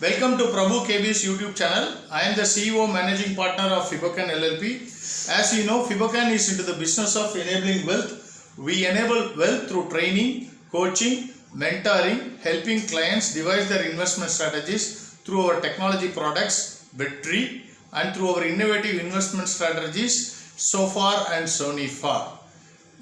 Welcome to Prabhu K.B's YouTube channel. I am the CEO Managing Partner of Fibocan LLP. As you know, Fibocan is into the business of enabling wealth. We enable wealth through training, coaching, mentoring, helping clients devise their investment strategies through our technology products, Victory, and through our innovative investment strategies, so far and so far.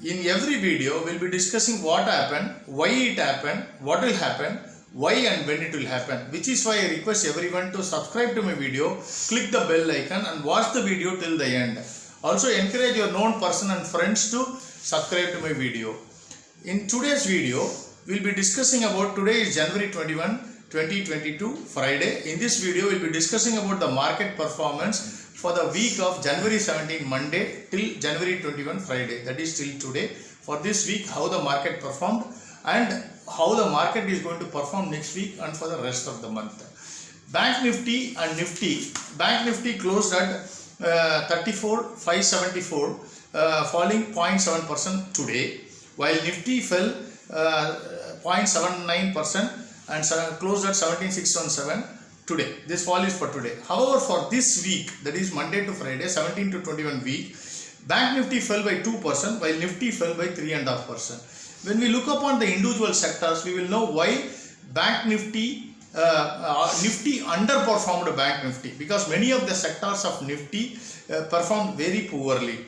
In every video, we will be discussing what happened, why it happened, what will happen, why and when it will happen, which is why I request everyone to subscribe to my video, click the bell icon and watch the video till the end. Also encourage your known person and friends to subscribe to my video. In today's video, we will be discussing about, today is January 21, 2022, Friday. In this video, we will be discussing about the market performance for the week of January 17, Monday till January 21, Friday. That is till today. For this week, how the market performed and how the market is going to perform next week and for the rest of the month. Bank Nifty and Nifty. Bank Nifty closed at 34,574, falling 0.7% today, while Nifty fell 0.79% and closed at 17,617 today. This fall is for today. However, for this week, that is Monday to Friday, 17 to 21 week, Bank Nifty fell by 2%, while Nifty fell by 3.5%. When we look upon the individual sectors, we will know why Bank Nifty, Nifty underperformed Bank Nifty, because many of the sectors of Nifty performed very poorly.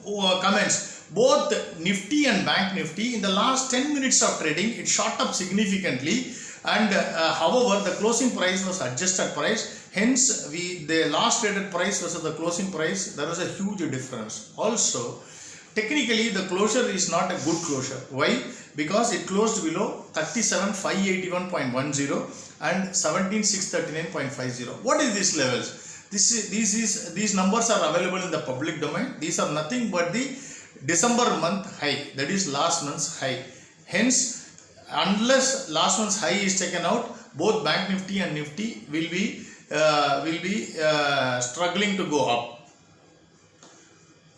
Comments: both Nifty and Bank Nifty in the last 10 minutes of trading, it shot up significantly, and however the closing price was adjusted price. Hence, the last traded price versus the closing price, there was a huge difference. Also, technically, the closure is not a good closure. Why? Because it closed below 37,581.10 and 17,639.50. What is these levels? These numbers are available in the public domain. These are nothing but the December month high, that is last month's high. Hence, unless last month's high is taken out, both Bank Nifty and Nifty will be struggling to go up.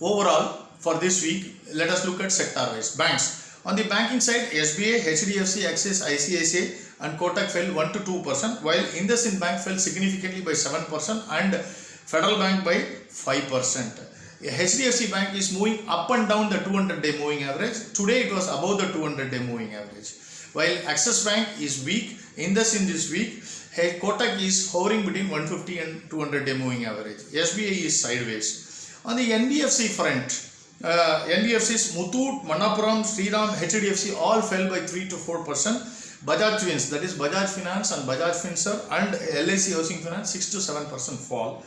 Overall, for this week, let us look at sector-wise. Banks. On the banking side, SBI, HDFC, Axis, ICICI and Kotak fell 1 to 2%, while IndusInd Bank fell significantly by 7% and Federal Bank by 5%. HDFC Bank is moving up and down the 200-day moving average. Today it was above the 200-day moving average. While Axis Bank is weak, IndusInd is weak, Kotak is hovering between 150 and 200-day moving average. SBI is sideways. On the NBFC front, NBFCs Muthoot, Mannapuram, Shriram, HDFC all fell by 3 to 4%. Bajaj Twins, that is Bajaj Finance and Bajaj Finserv and LIC Housing Finance, 6 to 7% fall.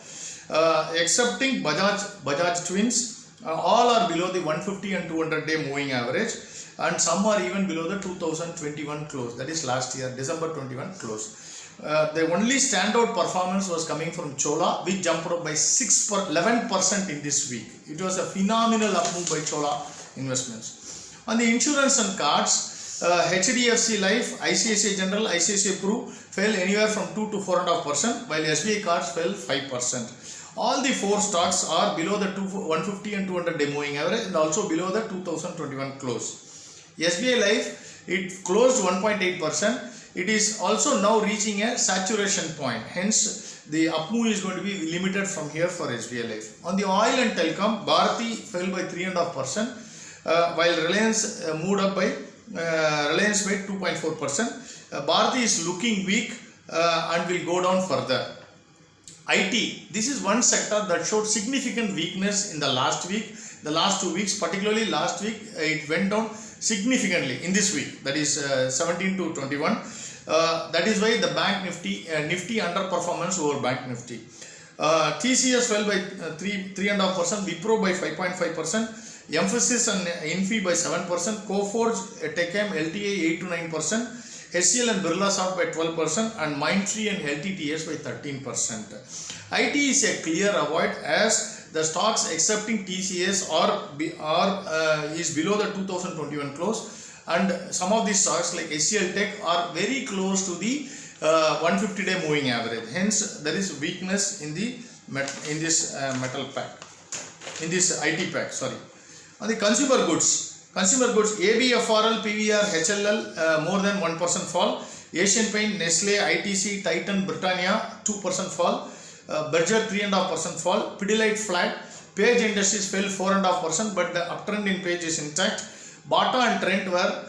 Excepting Bajaj Twins, all are below the 150 and 200-day moving average, and some are even below the 2021 close, that is last year, December 21 close. The only standout performance was coming from Chola, which jumped up by 11% in this week. It was a phenomenal up move by Chola Investments. On the insurance and cards, HDFC Life, ICICI General, ICICI Pru fell anywhere from 2 to 4.5%, while SBI Cards fell 5%. All the four stocks are below the 150 and 200-day moving average and also below the 2021 close. SBI Life, it closed 1.8%. It is also now reaching a saturation point. Hence, the up move is going to be limited from here for SBI Life. On the oil and telecom, Bharati fell by 3.5%, while Reliance moved up by 2.4%. Bharati is looking weak and will go down further. IT, this is one sector that showed significant weakness in the last week, the last 2 weeks, particularly last week, it went down significantly in this week, that is 17 to 21. That is why the Bank Nifty underperformance over Bank Nifty. TCS fell by 3.5%, Wipro by 5.5%, Emphasis and Infi by 7%, Coforge, Techem, LTA 8 to 9%, HCL and Birlasoft by 12%, and Mindtree and LTTS by 13%. IT is a clear avoid, as the stocks excepting TCS is below the 2021 close, and some of these stocks like HCL Tech are very close to the 150-day moving average. Hence, there is weakness in this metal pack, in this IT pack. Sorry. On the consumer goods, AB, FRL, PVR, HLL more than 1% fall. Asian Paint, Nestle, ITC, Titan, Britannia 2% fall. Berger 3.5% fall. Pidilite flat. Page Industries fell 4.5%, but the uptrend in Page is intact. Bata and Trent were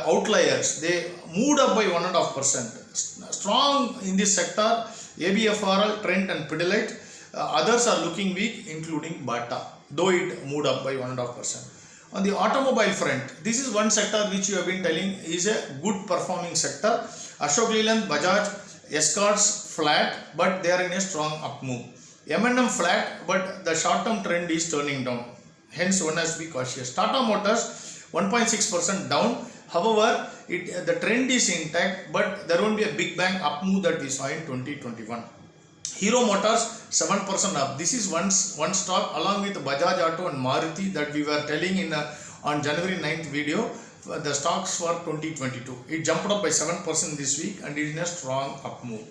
outliers. They moved up by 1.5%. Strong in this sector, ABFRL, Trent and Pidilite. Others are looking weak, including Bata, though it moved up by 1.5%. On the automobile front, this is one sector which you have been telling is a good performing sector. Ashok Leyland, Bajaj, Escorts flat, but they are in a strong up move. M&M flat, but the short term trend is turning down. Hence, one has to be cautious. Tata Motors 1.6% down. However, the trend is intact, but there won't be a big bang up move that we saw in 2021. Hero Motors 7% up. This is one stock along with Bajaj Auto and Maruti that we were telling in on January 9th video. The stocks for 2022. It jumped up by 7% this week and it is in a strong up move.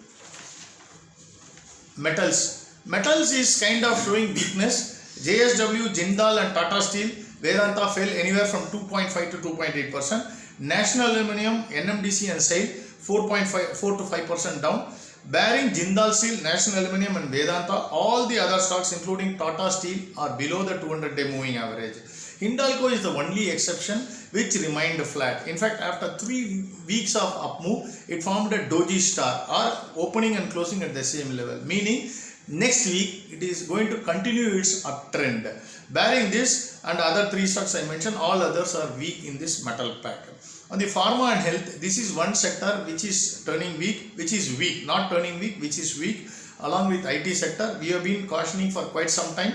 Metals is kind of showing weakness. JSW, Jindal and Tata Steel, Vedanta fell anywhere from 2.5 to 2.8%. National Aluminium, NMDC and SAIL 4 to 5% down. Barring Jindal Steel, National Aluminium and Vedanta, all the other stocks including Tata Steel are below the 200-day moving average. Hindalco is the only exception which remained flat. In fact, after 3 weeks of up move, it formed a doji star or opening and closing at the same level, meaning next week it is going to continue its uptrend. Barring this and other 3 stocks I mentioned, all others are weak in this metal pack. On the pharma and health, this is one sector which is turning weak, which is weak, not turning weak, which is weak. Along with IT sector, we have been cautioning for quite some time.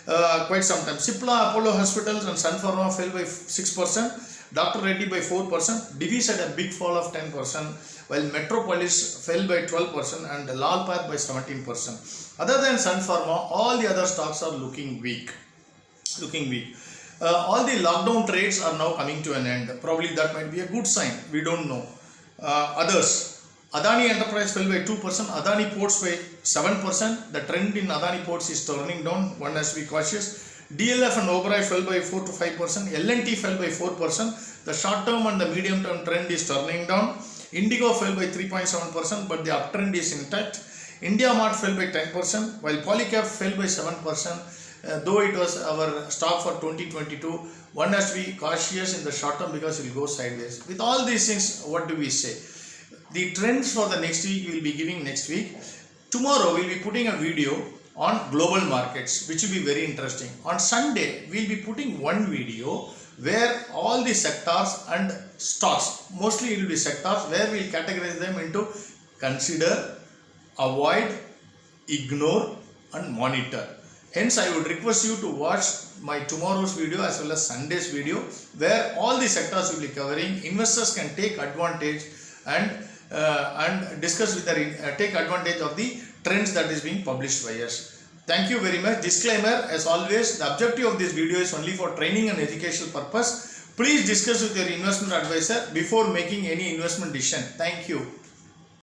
Cipla, Apollo Hospitals and Sun Pharma fell by 6%, Dr. Reddy by 4%, Divi's had a big fall of 10%, while Metropolis fell by 12% and Lalpath by 17%. Other than Sun Pharma, all the other stocks are looking weak. All the lockdown trades are now coming to an end. Probably that might be a good sign. We don't know. Others. Adani Enterprise fell by 2%. Adani Ports by 7%. The trend in Adani Ports is turning down. One has to be cautious. DLF and Oberoi fell by 4 to 5%. L&T fell by 4%. The short term and the medium term trend is turning down. Indigo fell by 3.7%, but the uptrend is intact. India Mart fell by 10%, while Polycab fell by 7%. Though it was our stock for 2022, one has to be cautious in the short term because it will go sideways. With all these things, what do we say? The trends for the next week we will be giving next week. Tomorrow we will be putting a video on global markets, which will be very interesting. On Sunday, we will be putting one video where all the sectors and stocks, mostly it will be sectors, where we will categorize them into consider, avoid, ignore and monitor. Hence, I would request you to watch my tomorrow's video as well as Sunday's video, where all the sectors will be covering. Investors can take advantage and discuss with take advantage of the trends that is being published by us. Thank you very much. Disclaimer, as always, the objective of this video is only for training and educational purpose. Please discuss with your investment advisor before making any investment decision. Thank you.